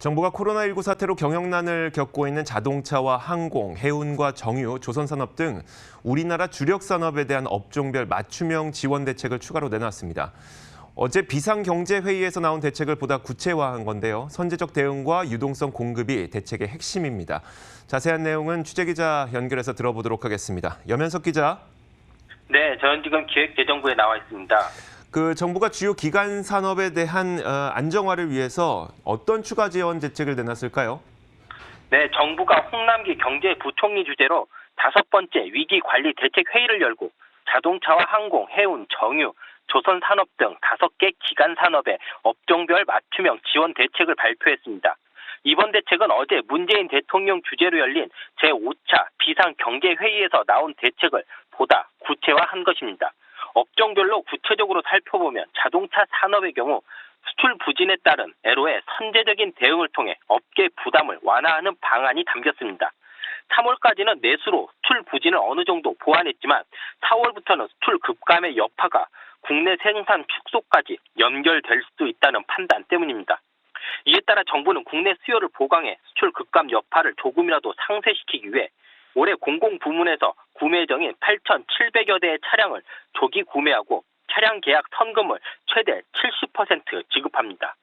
정부가 코로나19 사태로 경영난을 겪고 있는 자동차와 항공, 해운과 정유, 조선산업 등 우리나라 주력 산업에 대한 업종별 맞춤형 지원 대책을 추가로 내놨습니다. 어제 비상경제회의에서 나온 대책을 보다 구체화한 건데요. 선제적 대응과 유동성 공급이 대책의 핵심입니다. 자세한 내용은 취재기자 연결해서 들어보도록 하겠습니다. 염현석 기자. 네, 저는 지금 기획재정부에 나와 있습니다. 정부가 주요 기간 산업에 대한 안정화를 위해서 어떤 추가 지원 대책을 내놨을까요? 네, 정부가 홍남기 경제부총리 주재로 5번째 위기관리 대책회의를 열고 자동차와 항공, 해운, 정유, 조선산업 등 5개 기간 산업의 업종별 맞춤형 지원 대책을 발표했습니다. 이번 대책은 어제 문재인 대통령 주재로 열린 제5차 비상경제회의에서 나온 대책을 보다 구체화한 것입니다. 업종별로 구체적으로 살펴보면 자동차 산업의 경우 수출 부진에 따른 애로에 선제적인 대응을 통해 업계 부담을 완화하는 방안이 담겼습니다. 3월까지는 내수로 수출 부진을 어느 정도 보완했지만 4월부터는 수출 급감의 여파가 국내 생산 축소까지 연결될 수도 있다는 판단 때문입니다. 이에 따라 정부는 국내 수요를 보강해 수출 급감 여파를 조금이라도 상쇄시키기 위해 올해 공공부문에서 구매 예정인 8,700여 대의 차량을 조기 구매하고 차량 계약 선금을 최대 70% 지급합니다.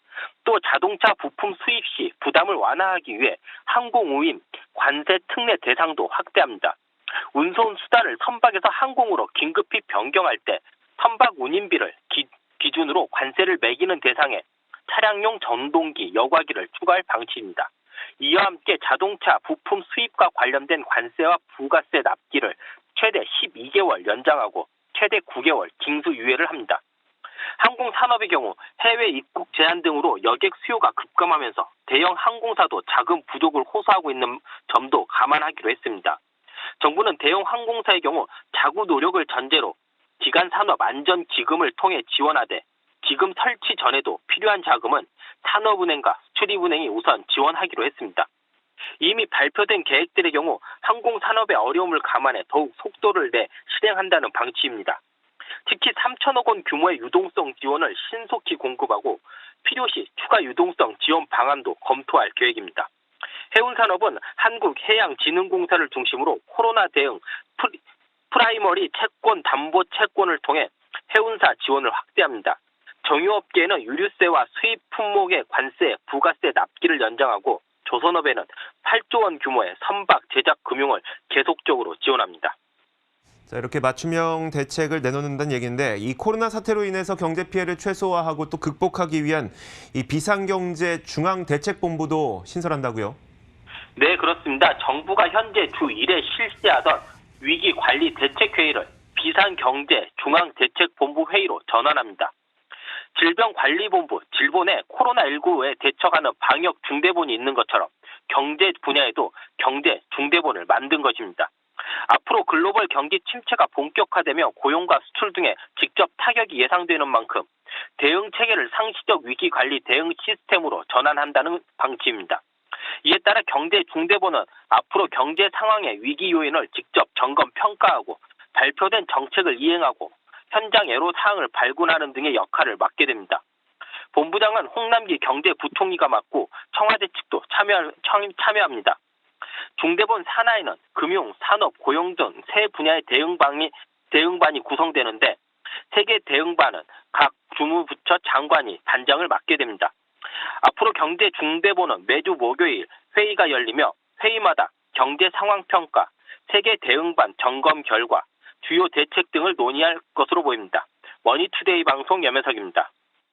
또 자동차 부품 수입 시 부담을 완화하기 위해 항공우임 관세 특례 대상도 확대합니다. 운송 수단을 선박에서 항공으로 긴급히 변경할 때 선박 운임비를 기준으로 관세를 매기는 대상에 차량용 전동기, 여과기를 추가할 방침입니다. 이와 함께 자동차 부품 수입과 관련된 관세와 부가세 납기를 최대 12개월 연장하고 최대 9개월 징수 유예를 합니다. 항공산업의 경우 해외 입국 제한 등으로 여객 수요가 급감하면서 대형 항공사도 자금 부족을 호소하고 있는 점도 감안하기로 했습니다. 정부는 대형 항공사의 경우 자구 노력을 전제로 기간산업 안전기금을 통해 지원하되 기금 설치 전에도 필요한 자금은 산업은행과 수출입은행이 우선 지원하기로 했습니다. 이미 발표된 계획들의 경우 항공산업의 어려움을 감안해 더욱 속도를 내 실행한다는 방침입니다. 특히 3천억 원 규모의 유동성 지원을 신속히 공급하고 필요시 추가 유동성 지원 방안도 검토할 계획입니다. 해운산업은 한국해양진흥공사를 중심으로 코로나 대응 프라이머리 채권 담보 채권을 통해 해운사 지원을 확대합니다. 정유업계에는 유류세와 수입 품목의 관세, 부가세 납기를 연장하고 조선업에는 8조 원 규모의 선박 제작 금융을 계속적으로 지원합니다. 자, 이렇게 맞춤형 대책을 내놓는다는 얘기인데 이 코로나 사태로 인해서 경제 피해를 최소화하고 또 극복하기 위한 이 비상경제 중앙대책본부도 신설한다고요? 네, 그렇습니다. 정부가 현재 주 1회 실시하던 위기관리대책회의를 비상경제 중앙대책본부 회의로 전환합니다. 질병관리본부, 질본에 코로나19에 대처하는 방역 중대본이 있는 것처럼 경제 분야에도 경제 중대본을 만든 것입니다. 앞으로 글로벌 경기 침체가 본격화되며 고용과 수출 등에 직접 타격이 예상되는 만큼 대응 체계를 상시적 위기관리 대응 시스템으로 전환한다는 방침입니다. 이에 따라 경제 중대본은 앞으로 경제 상황의 위기 요인을 직접 점검 평가하고 발표된 정책을 이행하고 현장 애로 사항을 발굴하는 등의 역할을 맡게 됩니다. 본부장은 홍남기 경제부총리가 맡고 청와대 측도 참여합니다. 중대본 산하에는 금융, 산업, 고용 등 세 분야의 대응반이 구성되는데 세 개 대응반은 각 주무부처 장관이 단장을 맡게 됩니다. 앞으로 경제 중대본은 매주 목요일 회의가 열리며 회의마다 경제 상황 평가, 세 개 대응반 점검 결과, 주요 대책 등을 논의할 것으로 보입니다. 머니투데이 방송 염혜석입니다.